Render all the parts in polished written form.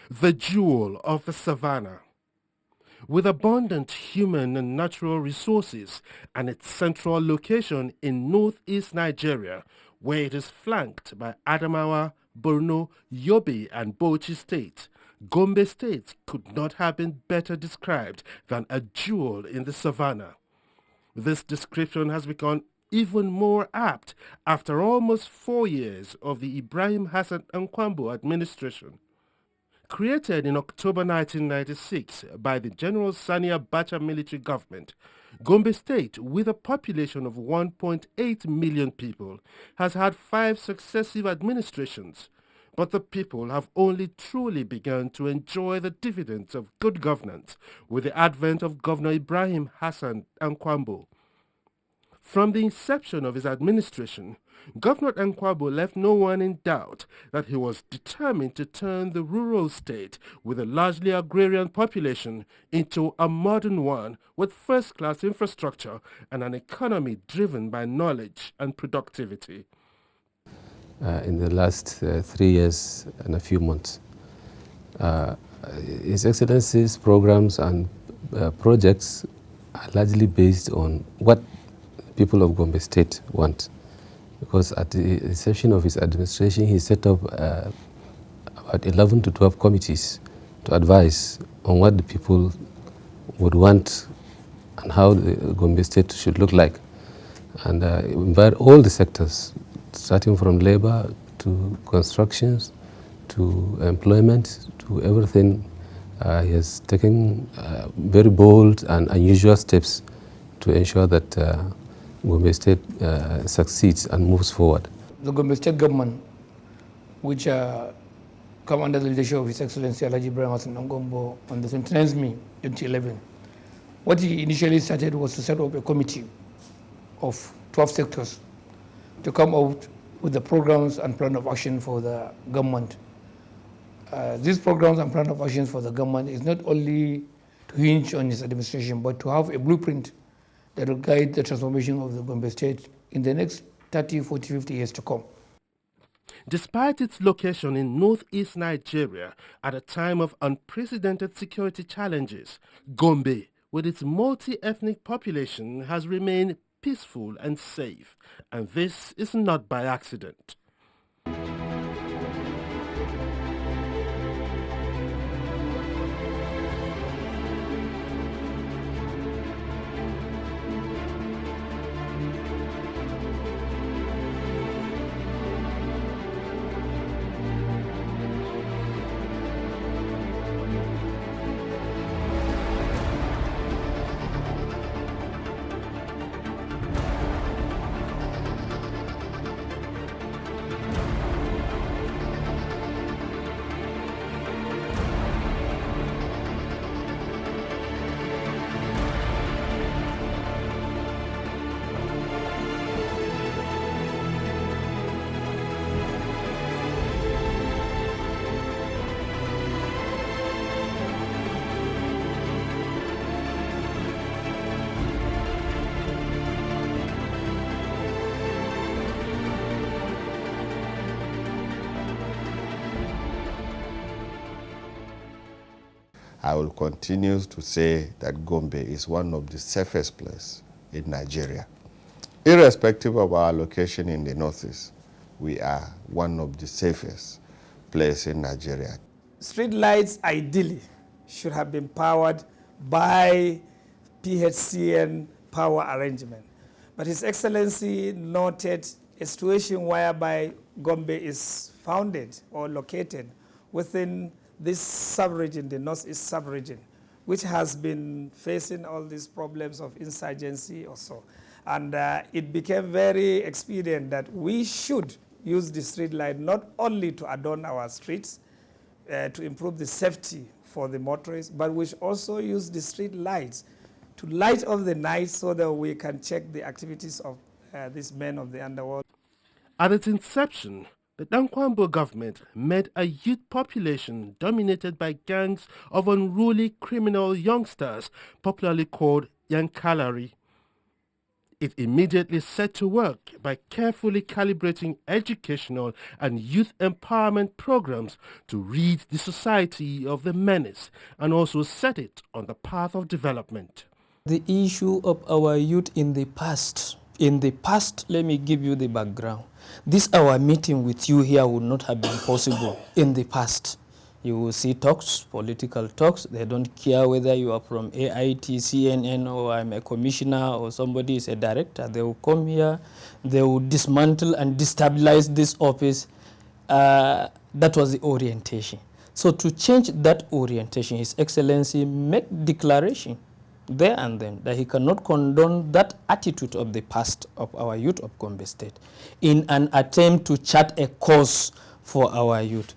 the jewel of the savannah. With abundant human and natural resources and its central location in northeast Nigeria, where it is flanked by Adamawa, Borno, Yobe and Bauchi states, Gombe state could not have been better described than a jewel in the savannah. This description has become even more apt after almost 4 years of the Ibrahim Hassan Nkwambo administration. Created in October 1996 by the General Sani Abacha military government, Gombe State, with a population of 1.8 million people, has had 5 successive administrations, but the people have only truly begun to enjoy the dividends of good governance with the advent of Governor Ibrahim Hassan Nkwambo. From the inception of his administration, Governor Nkwambo left no one in doubt that he was determined to turn the rural state with a largely agrarian population into a modern one with first-class infrastructure and an economy driven by knowledge and productivity. In the last 3 years and a few months, His Excellency's programs and projects are largely based on what people of Gombe State want. Because at the inception of his administration, he set up about 11 to 12 committees to advise on what the people would want and how the Gombe State should look like. And invite all the sectors, starting from labor to constructions to employment to everything. He has taken very bold and unusual steps to ensure that Gombe State succeeds and moves forward. The Gombe State government, which come under the leadership of His Excellency Alhaji Ibrahim Hassan Nkwambo on the 29th May 2011, what he initially started was to set up a committee of 12 sectors to come out with the programs and plan of action for the government. These programs and plan of action for the government is not only to hinge on his administration, but to have a blueprint that will guide the transformation of the Gombe State in the next 30, 40, 50 years to come. Despite its location in northeast Nigeria at a time of unprecedented security challenges, Gombe, with its multi-ethnic population, has remained peaceful and safe, and this is not by accident. I will continue to say that Gombe is one of the safest places in Nigeria. Irrespective of our location in the northeast, we are one of the safest places in Nigeria. Street lights ideally should have been powered by PHCN power arrangement. But His Excellency noted a situation whereby Gombe is founded or located within this sub-region, the northeast sub-region, which has been facing all these problems of insurgency or so. And it became very expedient that we should use the street light not only to adorn our streets, to improve the safety for the motorists, but we should also use the street lights to light up the night so that we can check the activities of these men of the underworld. At its inception, the Nkwambo government met a youth population dominated by gangs of unruly criminal youngsters, popularly called Yankalari. It immediately set to work by carefully calibrating educational and youth empowerment programs to rid the society of the menace and also set it on the path of development. The issue of our youth in the past, let me give you the background. This our meeting with you here would not have been possible in the past. You will see talks, political talks. They don't care whether you are from AIT, CNN, or I'm a commissioner, or somebody is a director. They will come here, they will dismantle and destabilize this office. That was the orientation. So to change that orientation, His Excellency made declaration there and then that he cannot condone that attitude of the past of our youth of Gombe State in an attempt to chart a course for our youth.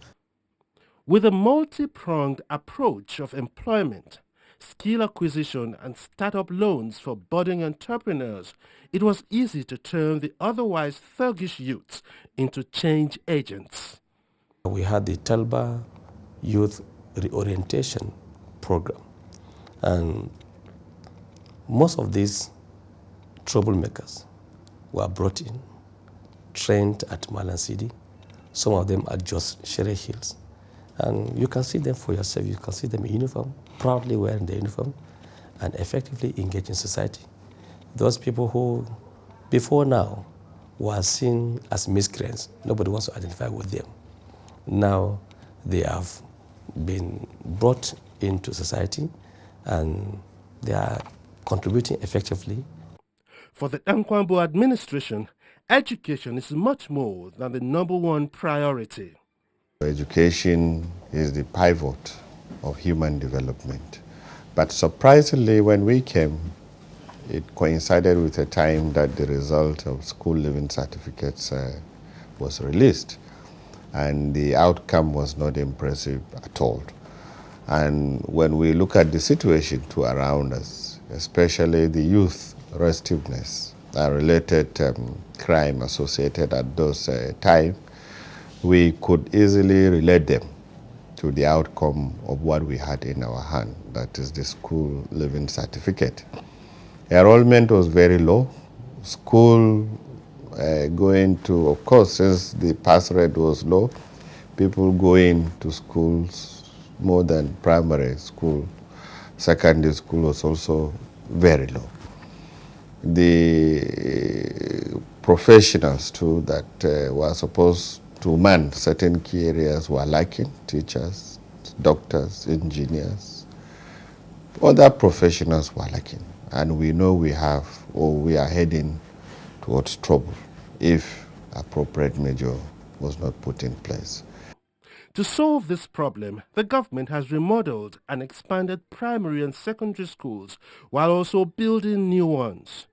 With a multi-pronged approach of employment, skill acquisition and startup loans for budding entrepreneurs, it was easy to turn the otherwise thuggish youths into change agents. We had the Talba Youth Reorientation Program, and most of these troublemakers were brought in, trained at Malan City, some of them at just Shere Hills. And you can see them for yourself. You can see them in uniform, proudly wearing the uniform, and effectively engage in society. Those people who, before now, were seen as miscreants, nobody wants to identify with them. Now they have been brought into society and they are contributing effectively. For the Nkwambu administration, education is much more than the number one priority. Education is the pivot of human development. But surprisingly, when we came, it coincided with a time that the result of school living certificates was released. And the outcome was not impressive at all. And when we look at the situation too around us, especially the youth restiveness and related crime associated at those times, we could easily relate them to the outcome of what we had in our hand, that is the school living certificate. Enrollment was very low. School going to, of course, since the pass rate was low, people going to schools more than primary school. Secondary school was also very low. The professionals too that were supposed to man certain key areas were lacking: teachers, doctors, engineers. Other professionals were lacking. And we know we have, or we are heading towards trouble if appropriate measure was not put in place. To solve this problem, the government has remodeled and expanded primary and secondary schools while also building new ones,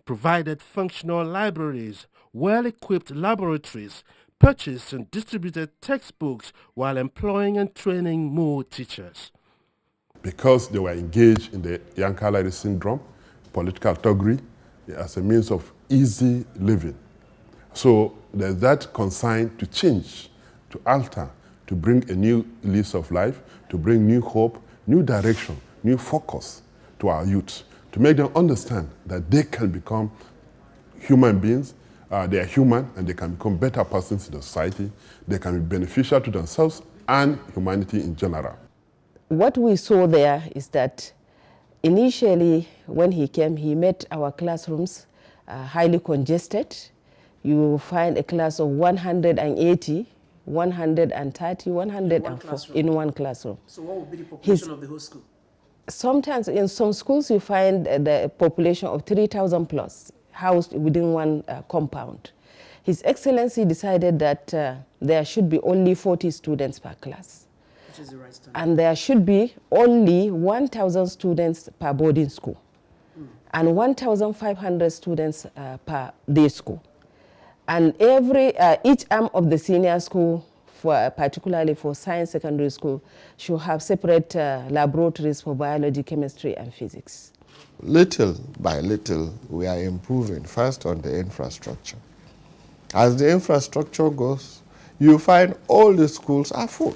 provided functional libraries, well-equipped laboratories, purchased and distributed textbooks while employing and training more teachers. Because they were engaged in the Yankala syndrome, political thuggery, as a means of easy living. So there's that consign to change, to alter, to bring a new lease of life, to bring new hope, new direction, new focus to our youth, to make them understand that they can become human beings. They are human and they can become better persons in the society. They can be beneficial to themselves and humanity in general. What we saw there is that initially when he came, he met our classrooms highly congested. You will find a class of 180, 130, 104 in one classroom. So what would be the population of the whole school? Sometimes in some schools you find the population of 3,000 plus housed within one compound. His Excellency decided that there should be only 40 students per class. Which is the right standard. And there should be only 1,000 students per boarding school and 1,500 students per day school. And each arm of the senior school, particularly for science secondary school, should have separate laboratories for biology, chemistry, and physics. Little by little, we are improving first on the infrastructure. As the infrastructure goes, you find all the schools are full.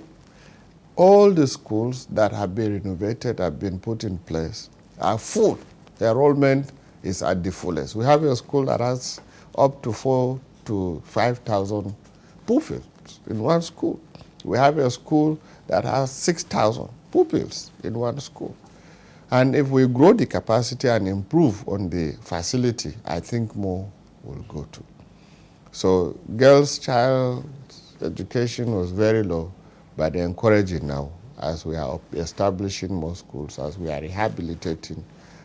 All the schools that have been renovated, have been put in place, are full. The enrollment is at the fullest. We have a school that has up to 4,000 to 5,000 pupils in one school. We have a school that has 6,000 pupils in one school. And if we grow the capacity and improve on the facility, I think more will go to. So girls' child education was very low, but encouraging now as we are establishing more schools, as we are rehabilitating,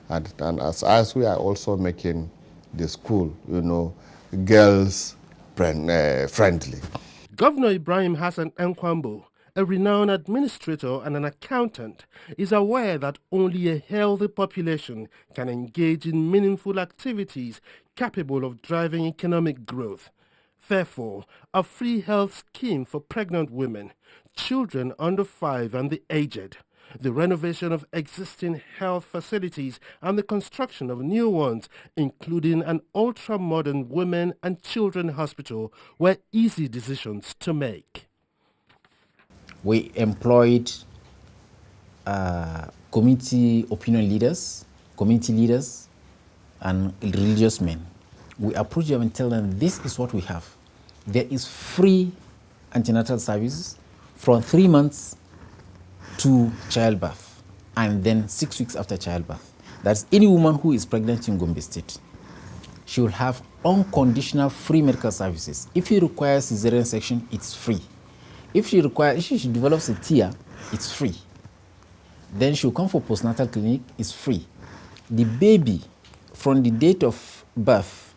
and as we are also making the school, girls friendly. Governor Ibrahim Hassan Nkwambo, a renowned administrator and an accountant, is aware that only a healthy population can engage in meaningful activities capable of driving economic growth. Therefore, a free health scheme for pregnant women, children under 5 and the aged, the renovation of existing health facilities and the construction of new ones, including an ultra-modern women and children hospital, were easy decisions to make. We employed community opinion leaders, community leaders, and religious men. We approach them and tell them this is what we have. There is free antenatal services from 3 months to childbirth, and then 6 weeks after childbirth. That's any woman who is pregnant in Gombe State. She will have unconditional free medical services. If she requires cesarean section, it's free. If she develops a tear, it's free. Then she'll come for postnatal clinic, it's free. The baby, from the date of birth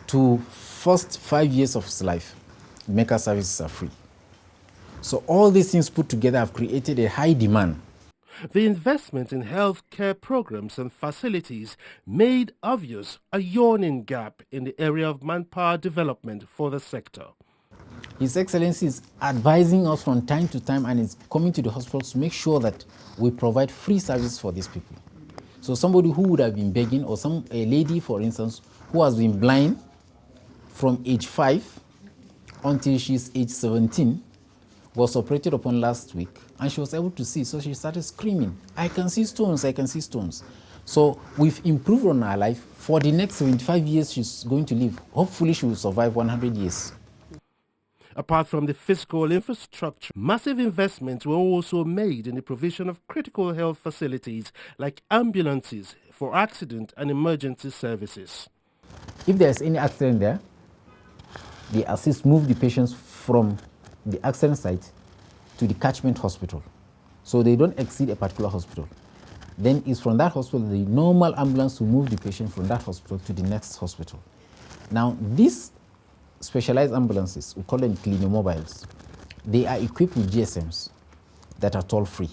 to first 5 years of his life, medical services are free. So all these things put together have created a high demand. The investment in healthcare programs and facilities made obvious a yawning gap in the area of manpower development for the sector. His Excellency is advising us from time to time and is coming to the hospitals to make sure that we provide free service for these people. So somebody who would have been begging, or a lady, for instance, who has been blind from age 5 until she's age 17, was operated upon last week, and she was able to see, so she started screaming, I can see stones, I can see stones. So we've improved on her life. For the next 75 years she's going to live. Hopefully she will survive 100 years. Apart from the physical infrastructure, massive investments were also made in the provision of critical health facilities like ambulances for accident and emergency services. If there's any accident there, they assist move the patients from the accident site to the catchment hospital. So they don't exceed a particular hospital. Then it's from that hospital, the normal ambulance will move the patient from that hospital to the next hospital. Now, these specialized ambulances, we call them clinomobiles, they are equipped with GSMs that are toll-free.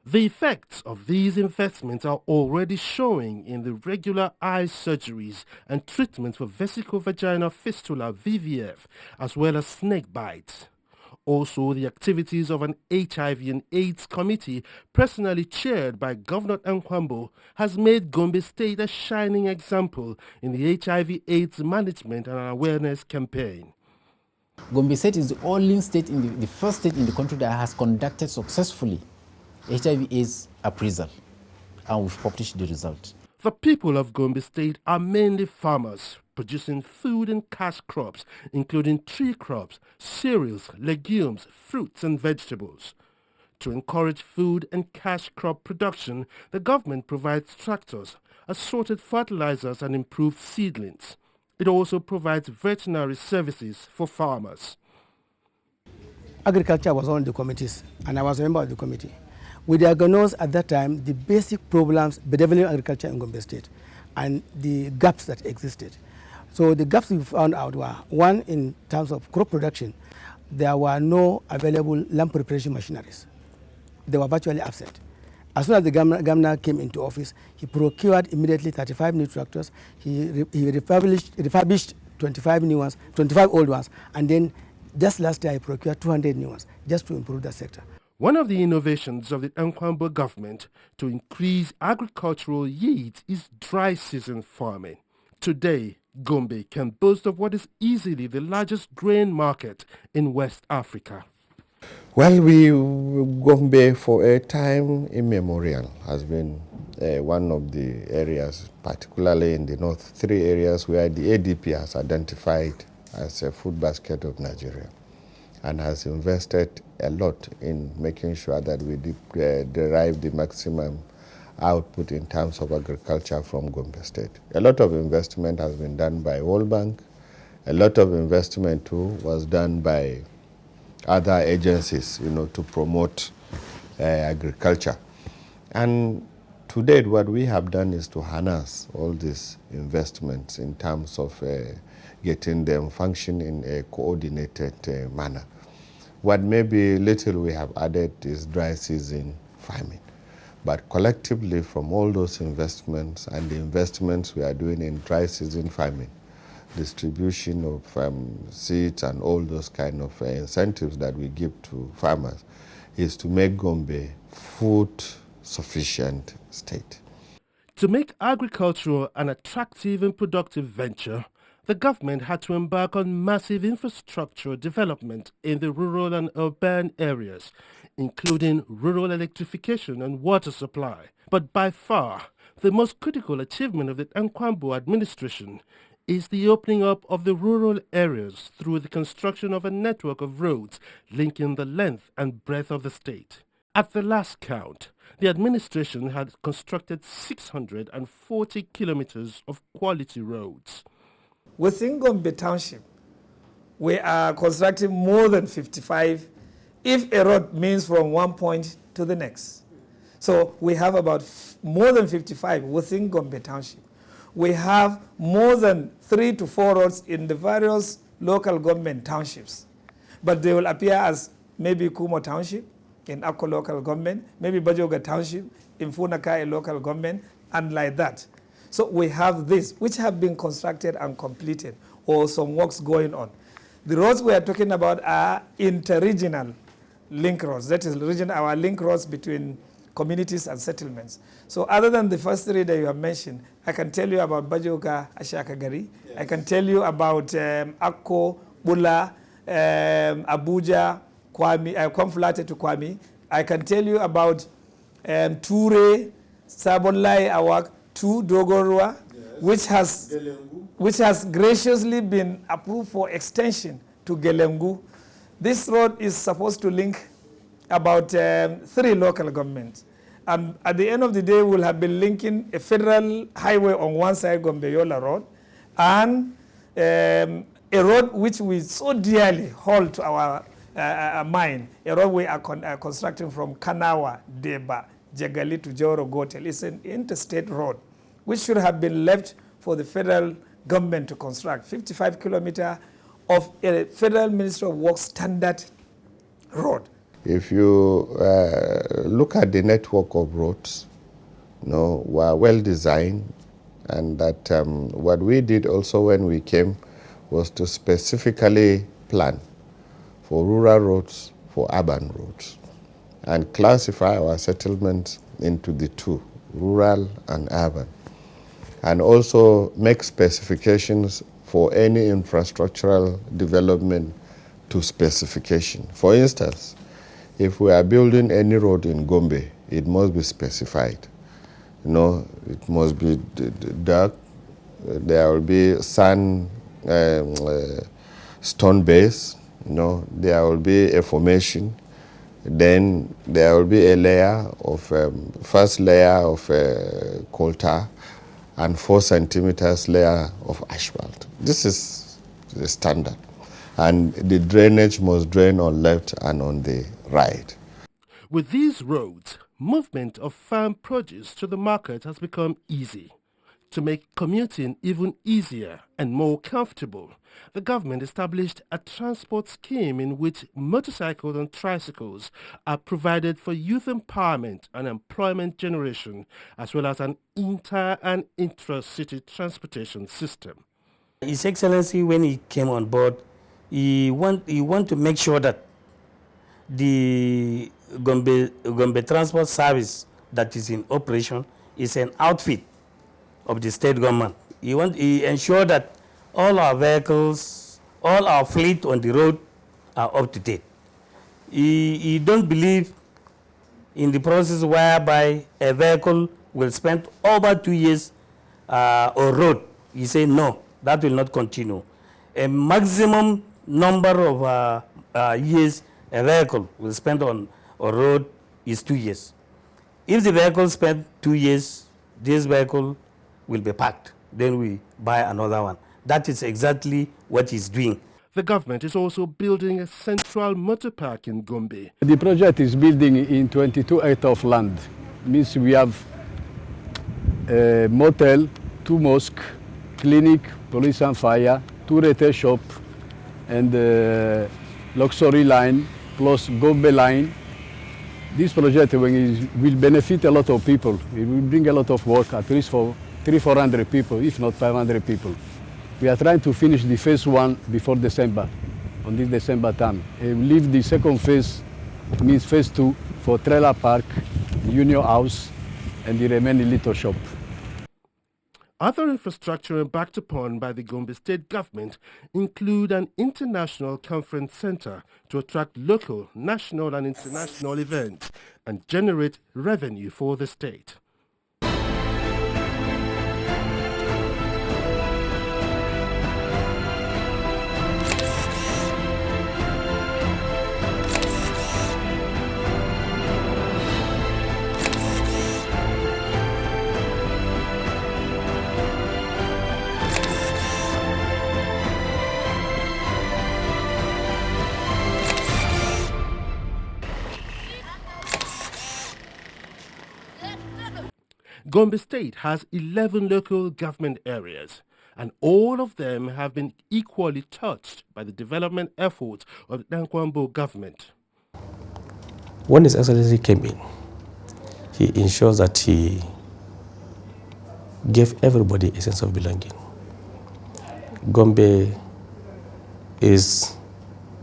The effects of these investments are already showing in the regular eye surgeries and treatment for vesicovaginal fistula (VVF), as well as snake bites. Also, the activities of an HIV and AIDS committee, personally chaired by Governor Nkwambo, has made Gombe State a shining example in the HIV/AIDS management and awareness campaign. Gombe State is the only state, the first state in the country that has conducted successfully HIV/AIDS appraisal, and we've published the result. The people of Gombe State are mainly farmers, producing food and cash crops, including tree crops, cereals, legumes, fruits and vegetables. To encourage food and cash crop production, the government provides tractors, assorted fertilizers and improved seedlings. It also provides veterinary services for farmers. Agriculture was on the committees, and I was a member of the committee. We diagnosed at that time the basic problems bedeviling agriculture in Gombe State and the gaps that existed. So the gaps we found out were, one, in terms of crop production, there were no available land preparation machineries. They were virtually absent. As soon as the governor came into office, he procured immediately 35 new tractors. He refurbished 25 new ones, 25 old ones, and then just last year he procured 200 new ones just to improve that sector. One of the innovations of the Nkwambo government to increase agricultural yields is dry season farming. Today, Gombe can boast of what is easily the largest grain market in West Africa. Well, Gombe for a time immemorial has been one of the areas, particularly in the north, 3 areas where the ADP has identified as a food basket of Nigeria and has invested a lot in making sure that we derive the maximum output in terms of agriculture from Gombe State. A lot of investment has been done by World Bank. A lot of investment too was done by other agencies, to promote agriculture. And to date, what we have done is to harness all these investments in terms of getting them function in a coordinated manner. What maybe little we have added is dry season farming. But collectively, from all those investments and the investments we are doing in dry season farming, distribution of seeds and all those kind of incentives that we give to farmers, is to make Gombe food sufficient state. To make agriculture an attractive and productive venture, the government had to embark on massive infrastructure development in the rural and urban areas, including rural electrification and water supply. But by far, the most critical achievement of the Nkwambu administration is the opening up of the rural areas through the construction of a network of roads linking the length and breadth of the state. At the last count, the administration had constructed 640 kilometers of quality roads. Within Gombe Township, we are constructing more than 55 if a road means from one point to the next. So we have about more than 55 within Gombe Township. We have more than 3 to 4 roads in the various local government townships. But they will appear as maybe Kumo Township in Akko local government, maybe Bajoga Township in Funaka local government, and like that. So we have this, which have been constructed and completed, or some works going on. The roads we are talking about are interregional link roads. That is our link roads between communities and settlements. So other than the first 3 that you have mentioned, I can tell you about Bajoga Ashakagari. Yes. I can tell you about Akko, Bula, Abuja, Kwami, Kwamfulate to Kwami. I can tell you about Ture, Sabonlai Awak, to Dogorwa, yes, which has graciously been approved for extension to Gelengu. This road is supposed to link about 3 local governments. And at the end of the day, we'll have been linking a federal highway on one side, Gombe-Yola Road, and a road which we so dearly hold to our mind, a road we are constructing from Kanawa, Deba, Jagali to Joro Gotel. It's an interstate road, which should have been left for the federal government to construct. 55 kilometers of a federal Ministry of Works standard road. If you look at the network of roads, were well designed, and that what we did also when we came was to specifically plan for rural roads, for urban roads, and classify our settlements into the 2, rural and urban, and also make specifications for any infrastructural development to specification. For instance, if we are building any road in Gombe, it must be specified. It must be dark. There will be sand, stone base. There will be a formation. Then there will be a layer of first layer of coal tar and 4 centimeters layer of asphalt. This is the standard. And the drainage must drain on left and on the right. With these roads, movement of farm produce to the market has become easy. To make commuting even easier and more comfortable, the government established a transport scheme in which motorcycles and tricycles are provided for youth empowerment and employment generation, as well as an inter- and intra-city transportation system. His Excellency, when he came on board, he want to make sure that the Gombe Transport Service that is in operation is an outfit of the state government. He ensure that all our vehicles, all our fleet on the road are up to date. He don't believe in the process whereby a vehicle will spend over 2 years on road. He said, no, that will not continue. A maximum number of years a vehicle will spend on road is 2 years. If the vehicle spent 2 years, this vehicle will be parked. Then we buy another one. That is exactly what he's doing. The government is also building a central motor park in Gombe. The project is building in 22 acres of land. Means we have a motel, 2 mosques, clinic, police and fire, 2 retail shop, and luxury line, plus Gombe line. This project will benefit a lot of people. It will bring a lot of work, at least for 300-400 people, if not 500 people. We are trying to finish the phase 1 before December, on this December time. We leave the second phase, means phase 2, for trailer park, union house, and the remaining little shop. Other infrastructure embarked upon by the Gombe state government include an international conference center to attract local, national and international events and generate revenue for the state. Gombe State has 11 local government areas, and all of them have been equally touched by the development efforts of the Nkwambo government. When His Excellency came in, he ensures that he gave everybody a sense of belonging. Gombe is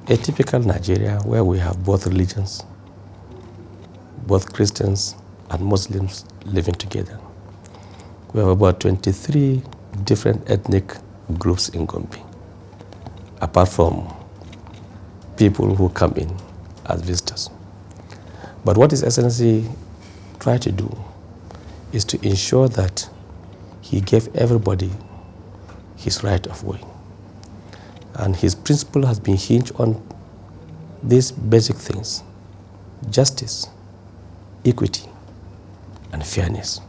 a typical Nigeria where we have both religions, both Christians and Muslims living together. We have about 23 different ethnic groups in Gombe, apart from people who come in as visitors. But what His Excellency tried to do is to ensure that he gave everybody his right of way. And his principle has been hinged on these basic things: justice, equity, and fairness.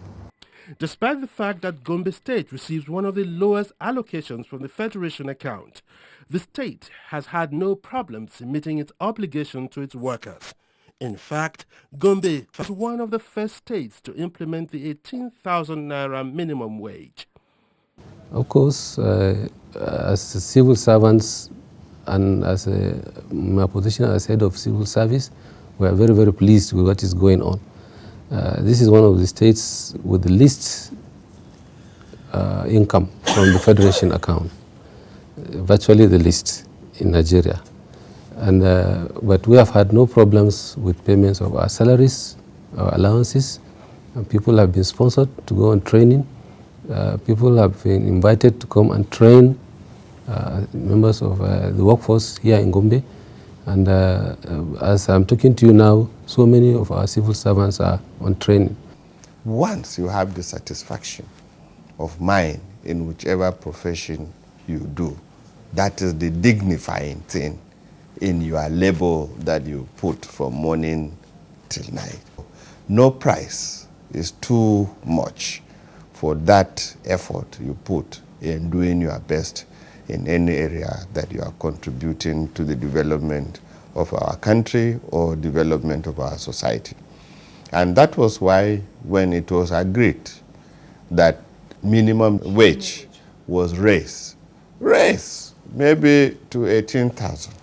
Despite the fact that Gombe State receives one of the lowest allocations from the Federation account, the state has had no problems in meeting its obligation to its workers. In fact, Gombe was one of the first states to implement the 18,000 naira minimum wage. Of course, as civil servants and as my position as head of civil service, we are very, very pleased with what is going on. This is one of the states with the least income from the Federation account, virtually the least in Nigeria. And, but we have had no problems with payments of our salaries, our allowances, and people have been sponsored to go on training. People have been invited to come and train members of the workforce here in Gombe. And as I'm talking to you now, so many of our civil servants are on training. Once you have the satisfaction of mind in whichever profession you do, that is the dignifying thing in your labor that you put from morning till night. No price is too much for that effort you put in doing your best in any area that you are contributing to the development of our country or development of our society. And that was why when it was agreed that minimum wage was raised maybe to 18,000.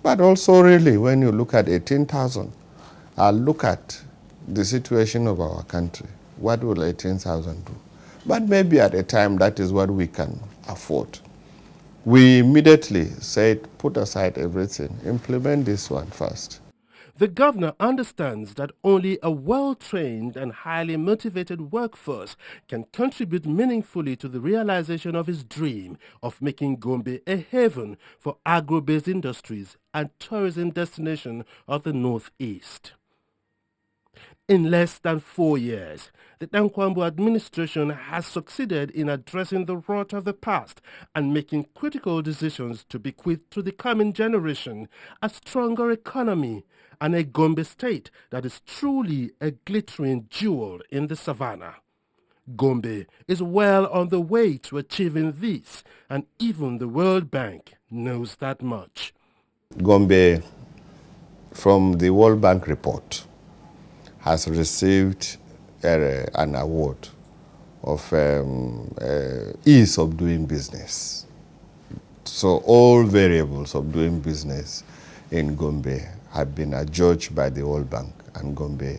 But also really when you look at 18,000, look at the situation of our country. What will 18,000 do? But maybe at a time that is what we can afford. We immediately said, put aside everything, implement this one first. The governor understands that only a well-trained and highly motivated workforce can contribute meaningfully to the realization of his dream of making Gombe a haven for agro-based industries and tourism destination of the Northeast. In less than 4 years, the Dankwambo administration has succeeded in addressing the rot of the past and making critical decisions to bequeath to the coming generation a stronger economy and a Gombe state that is truly a glittering jewel in the savannah. Gombe is well on the way to achieving this, and even the World Bank knows that much. Gombe, from the World Bank report, has received an award of ease of doing business. So all variables of doing business in Gombe have been adjudged by the World Bank, and Gombe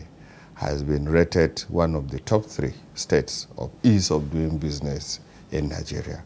has been rated one of the top 3 states of ease of doing business in Nigeria.